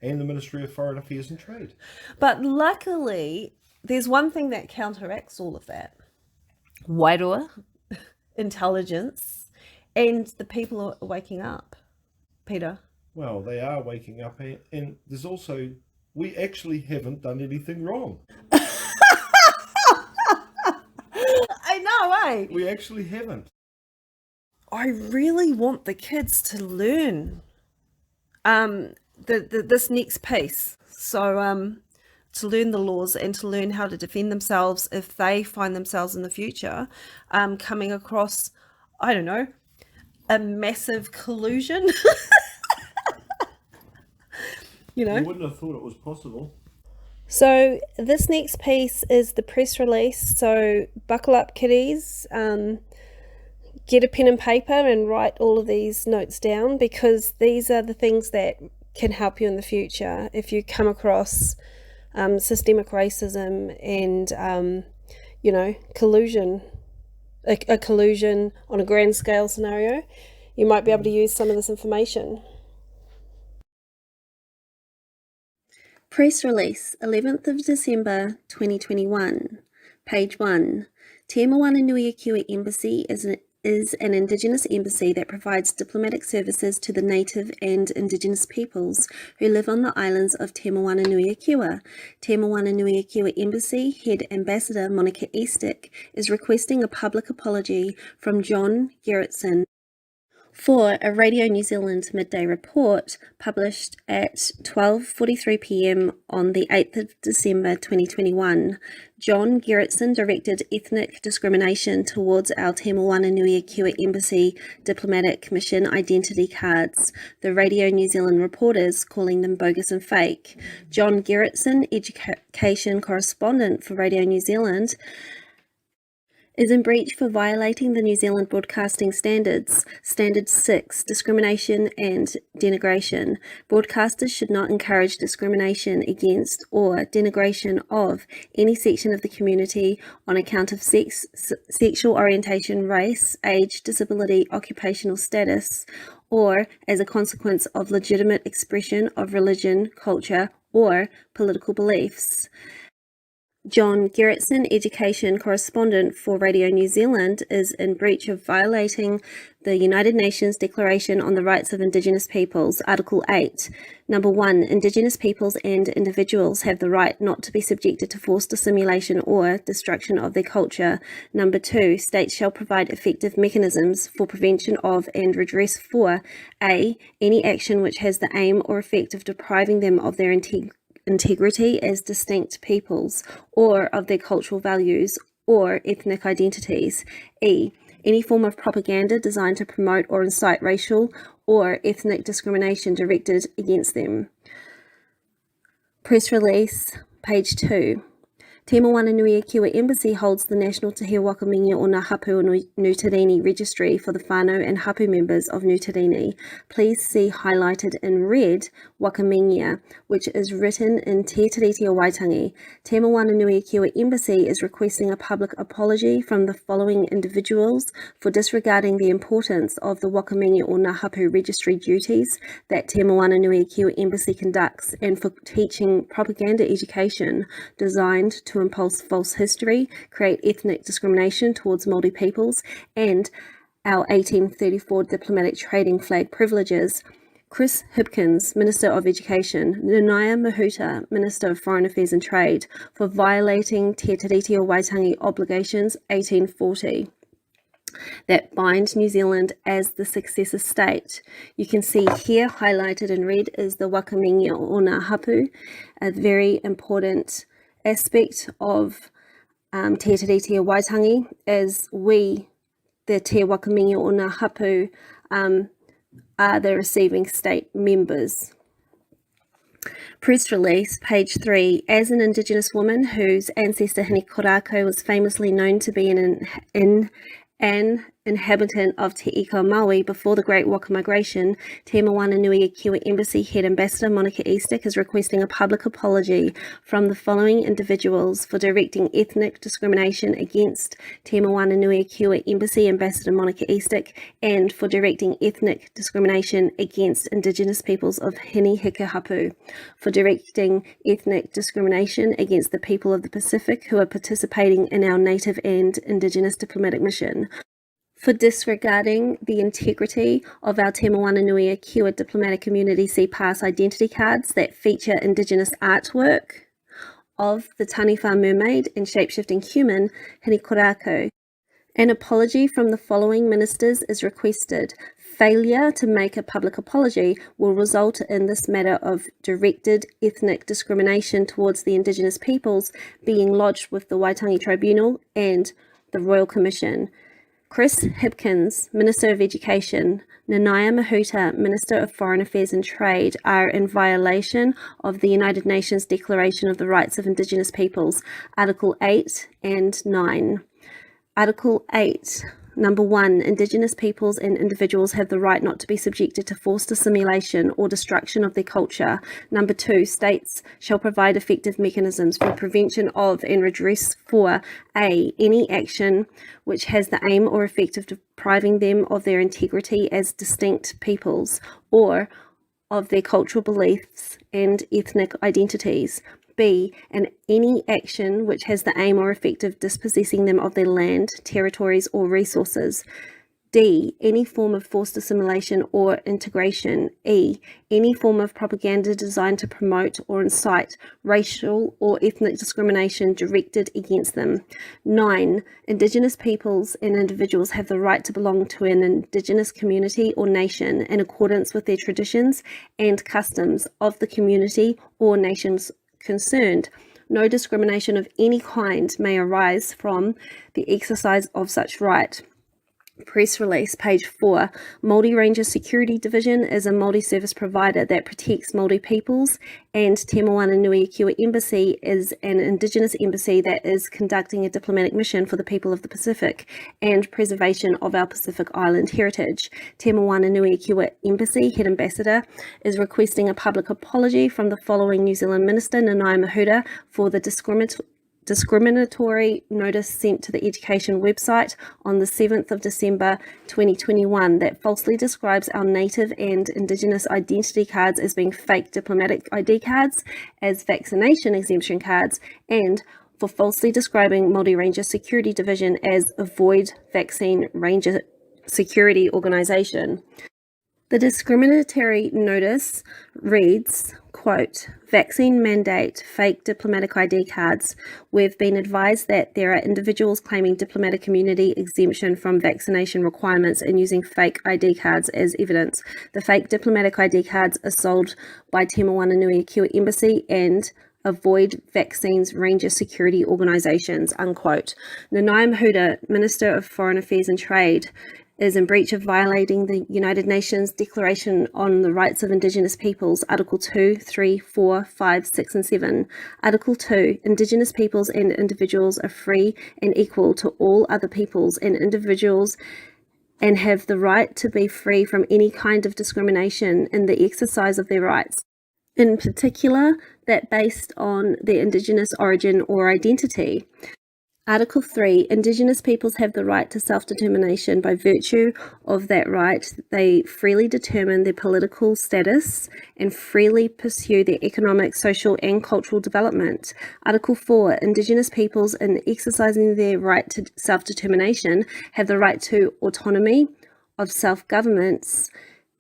And the Ministry of Foreign Affairs and Trade. But luckily, there's one thing that counteracts all of that. Wairua, intelligence, and the people are waking up. Peter? Well, they are waking up, and there's also, we actually haven't done anything wrong. I know, eh? We actually haven't. I really want the kids to learn this next piece. So to learn the laws and to learn how to defend themselves if they find themselves in the future coming across, I don't know, a massive collusion. You wouldn't have thought it was possible. So this next piece is the press release. So buckle up, kiddies. Get a pen and paper and write all of these notes down, because these are the things that can help you in the future if you come across systemic racism and collusion, a collusion on a grand scale scenario. You might be able to use some of this information. Press release, 11th of December 2021, page 1. Te-Moana-Nui-A-Kiwa Embassy is an Indigenous embassy that provides diplomatic services to the native and Indigenous peoples who live on the islands of Te-Moana-Nui-A-Kiwa. Te-Moana-Nui-A-Kiwa Embassy Head Ambassador Eastsick is requesting a public apology from John Gerritsen For a Radio New Zealand midday report published at 12:43 p.m. on the 8th of December 2021, John Gerritsen directed ethnic discrimination towards our Te-Moana-Nui-A-Kiwa Embassy Diplomatic Mission identity cards, the Radio New Zealand reporters calling them bogus and fake. John Gerritsen, education correspondent for Radio New Zealand, is in breach for violating the New Zealand Broadcasting Standards, Standard 6, discrimination and denigration. Broadcasters should not encourage discrimination against or denigration of any section of the community on account of sex, sexual orientation, race, age, disability, occupational status, or as a consequence of legitimate expression of religion, culture, or political beliefs. John Gerritsen, education correspondent for Radio New Zealand, is in breach of violating the United Nations Declaration on the Rights of Indigenous Peoples, Article 8. Number 1, Indigenous peoples and individuals have the right not to be subjected to forced assimilation or destruction of their culture. Number 2, states shall provide effective mechanisms for prevention of and redress for A, any action which has the aim or effect of depriving them of their integrity as distinct peoples, or of their cultural values or ethnic identities. E, any form of propaganda designed to promote or incite racial or ethnic discrimination directed against them. Press release, page 2. Te-Moana-Nui-A-Kiwa Embassy holds the National Te He Wakamingia o Ngā Hapu o Nuitarini Registry for the whānau and hapu members of Nuitarini. Please see highlighted in red Wakamingia, which is written in Te Tiriti o Waitangi. Te-Moana-Nui-A-Kiwa Embassy is requesting a public apology from the following individuals for disregarding the importance of the Wakamingia o Ngā Hapu registry duties that Te-Moana-Nui-A-Kiwa Embassy conducts, and for teaching propaganda education designed to impulse false history, create ethnic discrimination towards Māori peoples, and our 1834 diplomatic trading flag privileges. Chris Hipkins, Minister of Education, Nanaia Mahuta, Minister of Foreign Affairs and Trade, for violating Te Tiriti o Waitangi obligations 1840 that bind New Zealand as the successor state. You can see here highlighted in red is the Wakamingia o Ngā Hapu, a very important aspect of Te Tiriti o Waitangi, as we, the Te Wakamingia o Ngā Hapu, are the receiving state members. Press release, page 3. As an Indigenous woman whose ancestor Hinikorako was famously known to be an inhabitant of Te-Ika-A-Maui before the Great Waka Migration, Te-Moana-Nui-A-Kiwa Embassy Head Ambassador Monica Eastsick is requesting a public apology from the following individuals for directing ethnic discrimination against Te-Moana-Nui-A-Kiwa Embassy Ambassador Monica Eastsick, and for directing ethnic discrimination against Indigenous peoples of Hini-Hika-Hapu, for directing ethnic discrimination against the people of the Pacific who are participating in our Native and Indigenous diplomatic mission, for disregarding the integrity of our Te-Moana-Nui-A-Kiwa diplomatic community C-Pass identity cards that feature Indigenous artwork of the Taniwha mermaid and shapeshifting human Hinikorako. An apology from the following ministers is requested. Failure to make a public apology will result in this matter of directed ethnic discrimination towards the Indigenous peoples being lodged with the Waitangi Tribunal and the Royal Commission. Chris Hipkins, Minister of Education, Nanaia Mahuta, Minister of Foreign Affairs and Trade, are in violation of the United Nations Declaration of the Rights of Indigenous Peoples, Article 8 and 9. Article 8. Number 1, Indigenous peoples and individuals have the right not to be subjected to forced assimilation or destruction of their culture. Number 2, states shall provide effective mechanisms for prevention of and redress for A, any action which has the aim or effect of depriving them of their integrity as distinct peoples or of their cultural beliefs and ethnic identities. B, and any action which has the aim or effect of dispossessing them of their land, territories, or resources. D, any form of forced assimilation or integration. E, any form of propaganda designed to promote or incite racial or ethnic discrimination directed against them. 9, Indigenous peoples and individuals have the right to belong to an Indigenous community or nation in accordance with their traditions and customs of the community or nations concerned. No discrimination of any kind may arise from the exercise of such right. Press release, page 4. Māori Ranger Security Division is a Māori service provider that protects Māori peoples, and Te-Moana-Nui-A-Kiwa Embassy is an Indigenous embassy that is conducting a diplomatic mission for the people of the Pacific and preservation of our Pacific Island heritage. Te-Moana-Nui-A-Kiwa Embassy Head Ambassador is requesting a public apology from the following New Zealand Minister, Nanaia for the discriminatory notice sent to the education website on the 7th of December 2021 that falsely describes our native and Indigenous identity cards as being fake diplomatic ID cards, as vaccination exemption cards, and for falsely describing Māori Ranger Security Division as a void vaccine ranger security organisation. The discriminatory notice reads, quote, vaccine mandate, fake diplomatic ID cards. We've been advised that there are individuals claiming diplomatic immunity exemption from vaccination requirements and using fake ID cards as evidence. The fake diplomatic ID cards are sold by Te-Moana-Nui-A-Kiwa Embassy and avoid vaccines ranger security organisations, unquote. Nanaia, Minister of Foreign Affairs and Trade, is in breach of violating the United Nations Declaration on the Rights of Indigenous Peoples, Article 2, 3, 4, 5, 6 and 7. Article 2, Indigenous peoples and individuals are free and equal to all other peoples and individuals and have the right to be free from any kind of discrimination in the exercise of their rights, in particular that based on their Indigenous origin or identity. Article 3, Indigenous peoples have the right to self-determination. By virtue of that right, they freely determine their political status and freely pursue their economic, social and cultural development. Article 4, Indigenous peoples in exercising their right to self-determination have the right to autonomy of self-governments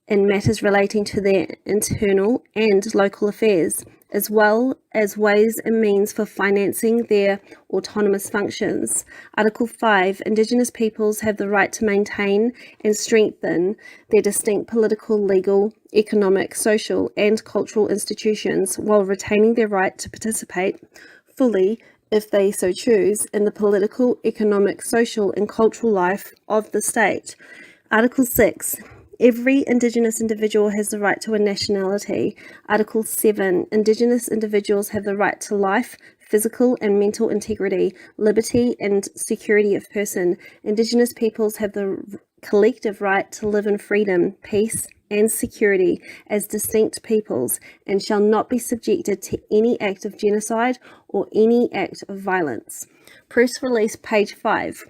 in matters relating to their internal and local affairs, as well as ways and means for financing their autonomous functions. Article 5, Indigenous peoples have the right to maintain and strengthen their distinct political, legal, economic, social and cultural institutions while retaining their right to participate fully, if they so choose, in the political, economic, social and cultural life of the state. Article 6, every Indigenous individual has the right to a nationality. Article 7, Indigenous individuals have the right to life, physical and mental integrity, liberty and security of person. Indigenous peoples have the collective right to live in freedom, peace and security as distinct peoples and shall not be subjected to any act of genocide or any act of violence. Press release, page 5.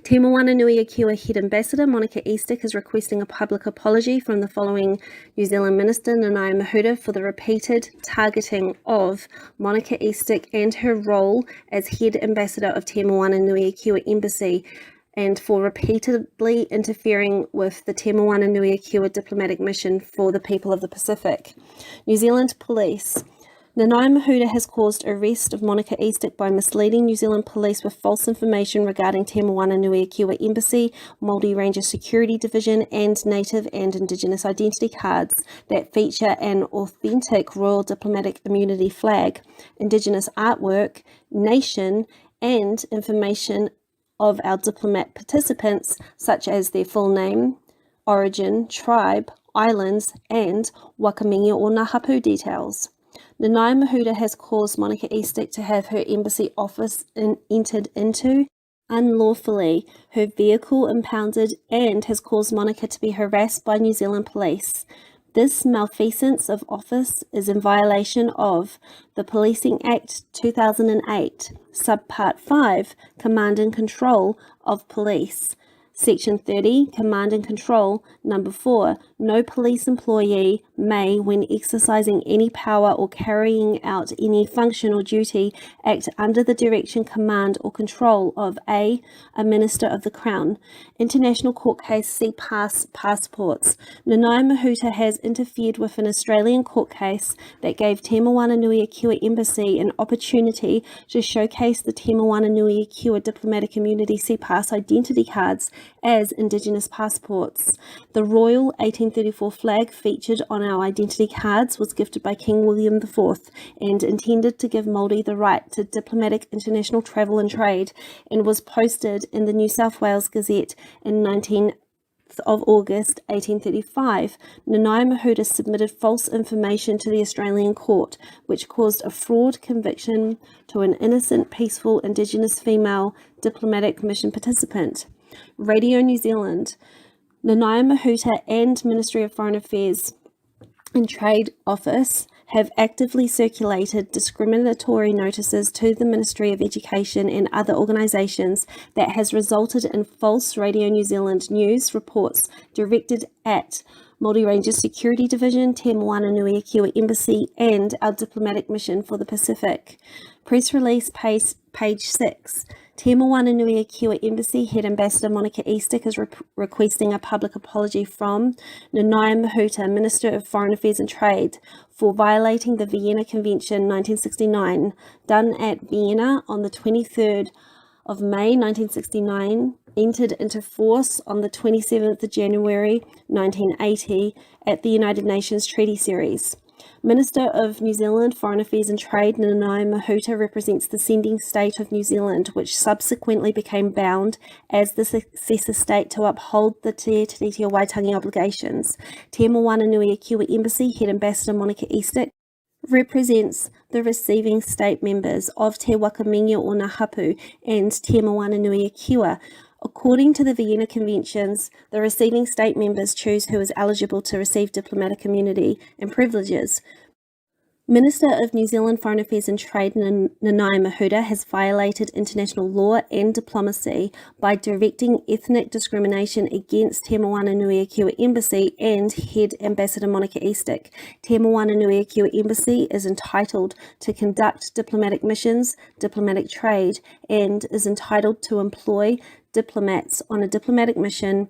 Te-Moana-Nui-A-Kiwa Head Ambassador Monica Eastsick is requesting a public apology from the following New Zealand Minister, Nanaia for the repeated targeting of Monica Eastsick and her role as Head Ambassador of Te-Moana-Nui-A-Kiwa Embassy, and for repeatedly interfering with the Te-Moana-Nui-A-Kiwa Diplomatic Mission for the people of the Pacific. New Zealand Police. Nanaia has caused arrest of Monica Eastsick by misleading New Zealand Police with false information regarding Te-Moana-Nui-A-Kiwa Embassy, Māori Ranger Security Division and Native and Indigenous identity cards that feature an authentic Royal Diplomatic Immunity flag, Indigenous artwork, nation and information of our diplomat participants such as their full name, origin, tribe, islands and Wakamingia or Nahapu details. Nanaia has caused Monica Eastsick to have her embassy office entered into unlawfully, her vehicle impounded, and has caused Monica to be harassed by New Zealand Police. This malfeasance of office is in violation of the Policing Act 2008, Subpart 5, Command and Control of Police, Section 30, Command and Control. Number 4, no police employee may, when exercising any power or carrying out any function or duty, act under the direction, command or control of a Minister of the Crown. International court case, see passports. Nanaia-Mahuta has interfered with an Australian court case that gave Te-Moana-Nui-A-Kiwa Embassy an opportunity to showcase the Te-Moana-Nui-A-Kiwa Diplomatic Immunity CPAS identity cards as Indigenous passports. The Royal 1834 flag featured on our identity cards was gifted by King William IV and intended to give Māori the right to diplomatic international travel and trade, and was posted in the New South Wales Gazette in 19th of August 1835. Nanaia-Mahuta submitted false information to the Australian court, which caused a fraud conviction to an innocent, peaceful Indigenous female diplomatic mission participant. Radio New Zealand. Nanaia-Mahuta and Ministry of Foreign Affairs and Trade Office have actively circulated discriminatory notices to the Ministry of Education and other organisations that has resulted in false Radio New Zealand news reports directed at Māori Rangers Security Division, Te-Moana-Nui-A-Kiwa Embassy and our diplomatic mission for the Pacific. Press release page 6. Te-Moana-Nui-A-Kiwa Embassy Head Ambassador Monica Eastsick is requesting a public apology from Nanaia-Mahuta, Minister of Foreign Affairs and Trade, for violating the Vienna Convention 1969, done at Vienna on the 23rd of May 1969, entered into force on the 27th of January 1980 at the United Nations Treaty Series. Minister of New Zealand Foreign Affairs and Trade Nanaia-Mahuta represents the sending state of New Zealand, which subsequently became bound as the successor state to uphold the Te Tiriti o Waitangi obligations. Te-Moana-Nui-A-Kiwa Embassy Head Ambassador Monica Eastsick represents the receiving state members of Te Wakaminia o Ngā Hapu and Te Moana-Nui-A-Kiwa. According to the Vienna Conventions, the receiving state members choose who is eligible to receive diplomatic immunity and privileges. Minister of New Zealand Foreign Affairs and Trade Nanaia-Mahuta has violated international law and diplomacy by directing ethnic discrimination against Te Moana-Nui-A-Kiwa Embassy and Head Ambassador Monica Eastsick. Te Moana-Nui-A-Kiwa Embassy is entitled to conduct diplomatic missions, diplomatic trade, and is entitled to employ diplomats on a diplomatic mission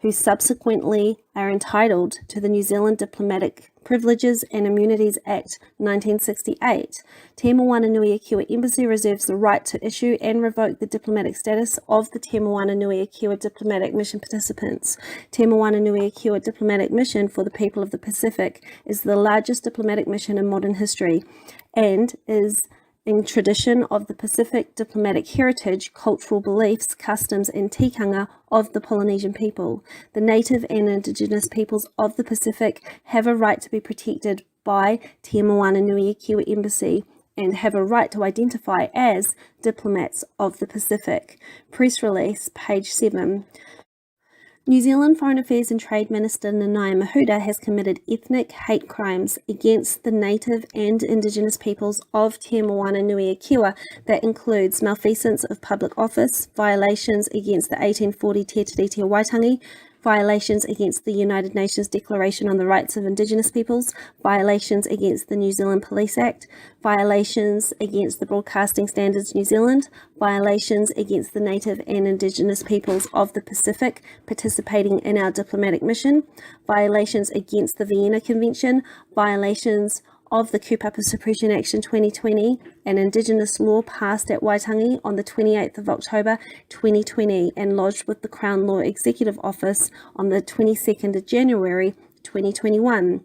who subsequently are entitled to the New Zealand Diplomatic Privileges and Immunities Act 1968. Te Moana-Nui-A-Kiwa Embassy reserves the right to issue and revoke the diplomatic status of the Te Moana-Nui-A-Kiwa Diplomatic Mission participants. Te Moana-Nui-A-Kiwa Diplomatic Mission for the People of the Pacific is the largest diplomatic mission in modern history and is in tradition of the Pacific diplomatic heritage, cultural beliefs, customs and tikanga of the Polynesian people. The native and indigenous peoples of the Pacific have a right to be protected by Te Moana-Nui-A-Kiwa Embassy and have a right to identify as diplomats of the Pacific. Press release, page 7. New Zealand Foreign Affairs and Trade Minister Nanaia-Mahuta has committed ethnic hate crimes against the native and indigenous peoples of Te Moana-Nui-A-Kiwa that includes malfeasance of public office, violations against the 1840 Te Tiriti o Waitangi, violations against the United Nations Declaration on the Rights of Indigenous Peoples, violations against the New Zealand Police Act, violations against the Broadcasting Standards New Zealand, violations against the Native and Indigenous peoples of the Pacific participating in our diplomatic mission, violations against the Vienna Convention, violations of the Kupapa Suppression Action 2020, an Indigenous law passed at Waitangi on the 28th of October 2020 and lodged with the Crown Law Executive Office on the 22nd of January 2021.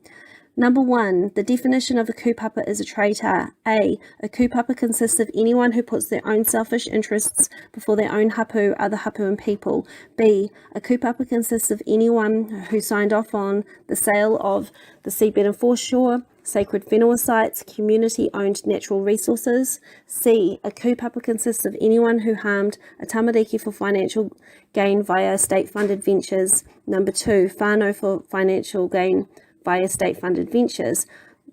Number 1, the definition of a kupapa is a traitor. A kupapa consists of anyone who puts their own selfish interests before their own hapu, other hapuan people. B, a kupapa consists of anyone who signed off on the sale of the seabed and foreshore, sacred whenua sites, community-owned natural resources. C, a kupapa consists of anyone who harmed a tamariki for financial gain via state-funded ventures. Number 2, whānau for financial gain via state-funded ventures.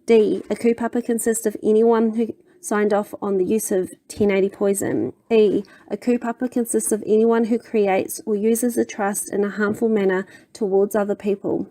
D, a kupapa consists of anyone signed off on the use of 1080 poison. E. A kaupapa consists of anyone who creates or uses a trust in a harmful manner towards other people.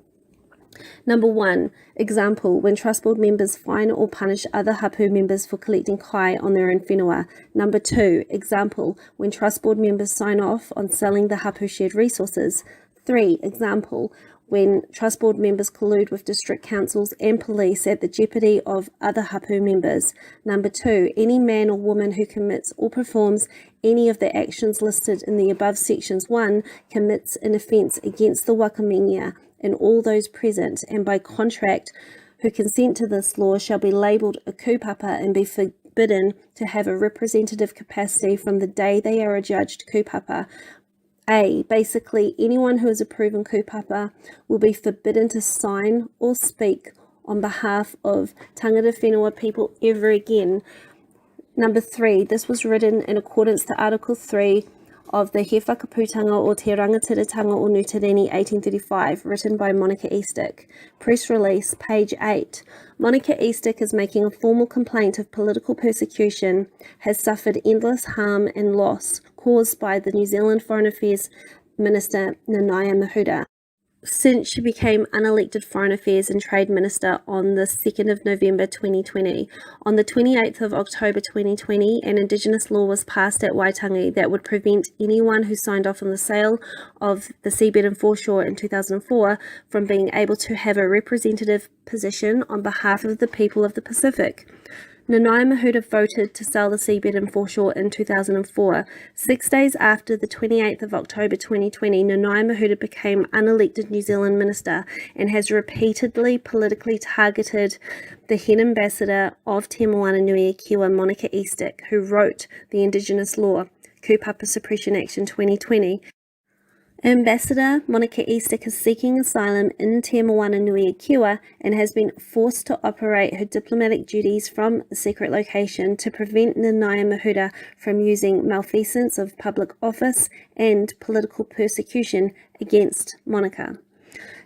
Number 1, example, when Trust Board members fine or punish other hapu members for collecting kai on their own whenua. Number 2, example, when Trust Board members sign off on selling the hapu shared resources. 3, example, when Trust Board members collude with district councils and police at the jeopardy of other hapu members. Number 2, any man or woman who commits or performs any of the actions listed in the above sections 1 commits an offence against the wakamingia and all those present, and by contract who consent to this law shall be labelled a kaupapa and be forbidden to have a representative capacity from the day they are adjudged kaupapa. A. Basically, anyone who is a proven kaupapa will be forbidden to sign or speak on behalf of tangata whenua people ever again. Number 3, this was written in accordance to Article 3 of the He Whakaputanga o Te Rangatiratanga o Nutireni 1835, written by Monica Eastsick. Press release, page 8. Monica Eastsick is making a formal complaint of political persecution, has suffered endless harm and loss caused by the New Zealand Foreign Affairs Minister Nanaia since she became unelected Foreign Affairs and Trade Minister on the 2nd of November 2020. On the 28th of October 2020, an Indigenous law was passed at Waitangi that would prevent anyone who signed off on the sale of the seabed and foreshore in 2004 from being able to have a representative position on behalf of the people of the Pacific. Nanaia voted to sell the seabed and foreshore in 2004. 6 days after the 28th of October 2020, Nanaia became unelected New Zealand minister and has repeatedly politically targeted the head ambassador of Te-Moana-Nui-A-Kiwa, Monica Eastsick, who wrote the Indigenous law, Kaupapa Suppression Action 2020. Ambassador Monica Eastsick is seeking asylum in Te-Moana-Nui-A-Kiwa and has been forced to operate her diplomatic duties from a secret location to prevent Nanaia from using malfeasance of public office and political persecution against Monica.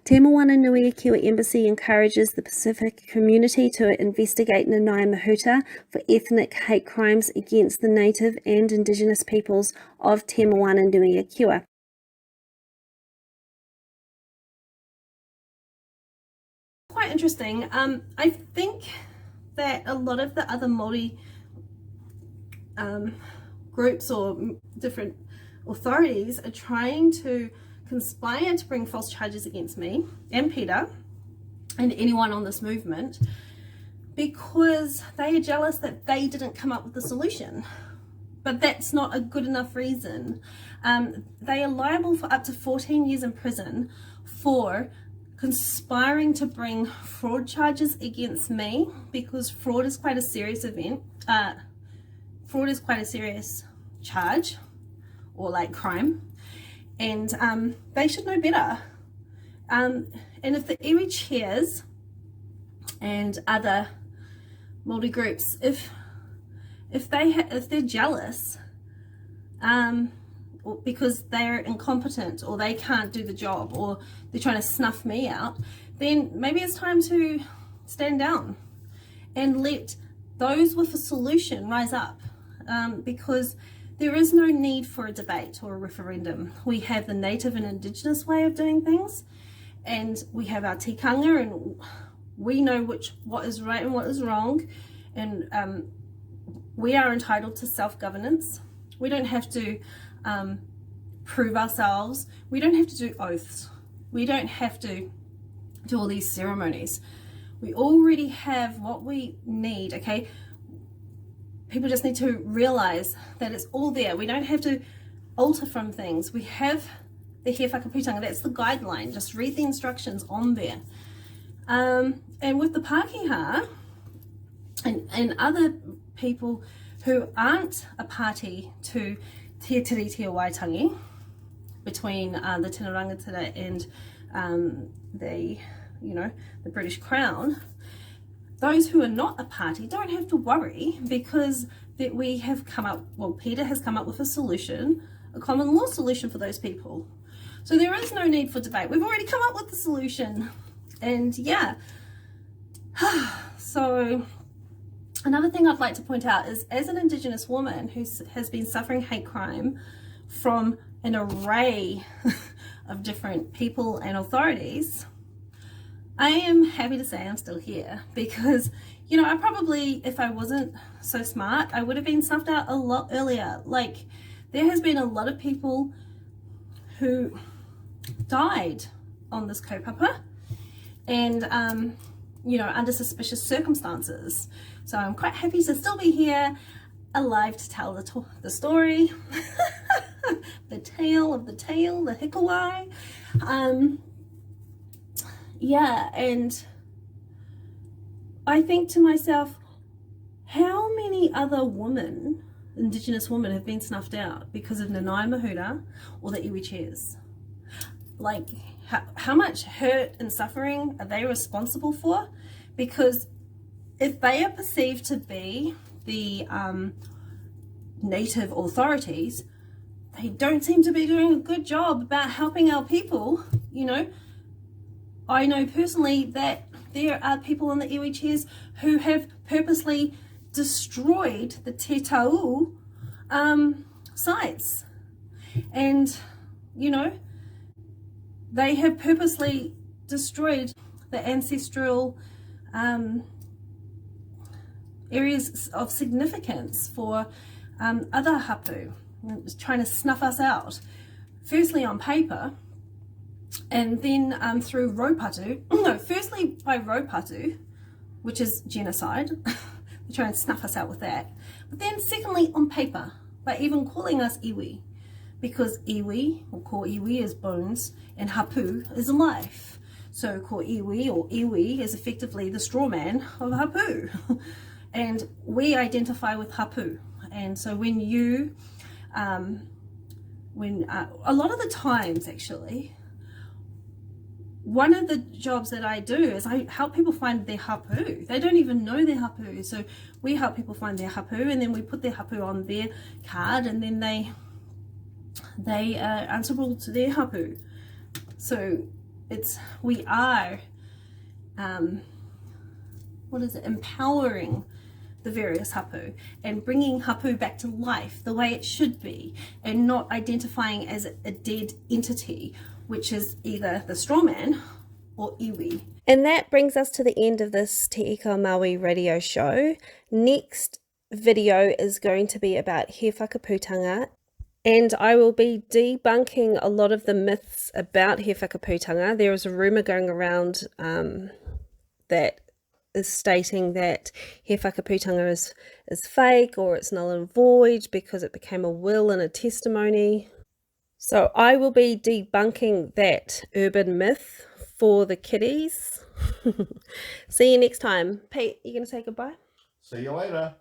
Te-Moana-Nui-A-Kiwa Embassy encourages the Pacific community to investigate Nanaia for ethnic hate crimes against the native and Indigenous peoples of Te-Moana-Nui-A-Kiwa. Quite interesting. I think that a lot of the other Maori groups or different authorities are trying to conspire to bring false charges against me and Peter and anyone on this movement because they are jealous that they didn't come up with the solution. But that's not a good enough reason. They are liable for up to 14 years in prison for conspiring to bring fraud charges against me, because fraud is quite a serious event. Fraud is quite a serious charge or like crime, and they should know better. And if the iwi chairs and other Māori groups, if they're jealous because they're incompetent or they can't do the job or they're trying to snuff me out, then maybe it's time to stand down and let those with a solution rise up, because there is no need for a debate or a referendum. We have the native and Indigenous way of doing things, and we have our tikanga, and we know what is right and what is wrong, and we are entitled to self-governance. We don't have to prove ourselves. We don't have to do oaths. We don't have to do all these ceremonies. We already have what we need, okay? People just need to realize that it's all there. We don't have to alter from things. We have the He Whakaputanga, that's the guideline. Just read the instructions on there. And with the Pākehā and other people who aren't a party to Te Tiriti o Waitangi, between the Tino Rangatira and the British Crown, those who are not a party don't have to worry, because that we have come up, well, Peter has come up with a solution, a common law solution for those people. So there is no need for debate. We've already come up with the solution. And yeah, so Another thing I'd like to point out is, as an Indigenous woman who has been suffering hate crime from an array of different people and authorities, I am happy to say I'm still here, because, you know, I probably, if I wasn't so smart, I would have been snuffed out a lot earlier. Like, there has been a lot of people who died on this kaupapa, and you know, under suspicious circumstances. So I'm quite happy to still be here, alive to tell the story, the tale of the tale, the hikawai. Yeah, and I think to myself, how many other women, Indigenous women, have been snuffed out because of Nanaia Mahuta or the iwi chairs? Like, how much hurt and suffering are they responsible for? Because if they are perceived to be the native authorities, they don't seem to be doing a good job about helping our people. You know, I know personally that there are people on the iwi chairs who have purposely destroyed the Te Tau sites, and, you know, they have purposely destroyed the ancestral areas of significance for other hapu, trying to snuff us out, firstly on paper, and then through raupatu. No, firstly by raupatu, which is genocide. They try and snuff us out with that. But then secondly on paper, by even calling us iwi, because iwi, or ko iwi, is bones, and hapu is life. So ko iwi, or iwi, is effectively the straw man of hapu. And we identify with hapu. And so when you, a lot of the times actually, one of the jobs that I do is I help people find their hapu. They don't even know their hapu. So we help people find their hapu, and then we put their hapu on their card, and then they are answerable to their hapu. So we are, empowering the various hapu and bringing hapu back to life the way it should be, and not identifying as a dead entity, which is either the straw man or iwi. And that brings us to the end of this Te-Ika-A-Maui Radio show. Next video is going to be about he whakaputanga, and I will be debunking a lot of the myths about he whakaputanga. There is a rumour going around that is stating that he whakaputanga is fake, or it's null and void because it became a will and a testimony. So I will be debunking that urban myth for the kiddies. See you next time. Pete, you going to say goodbye? See you later.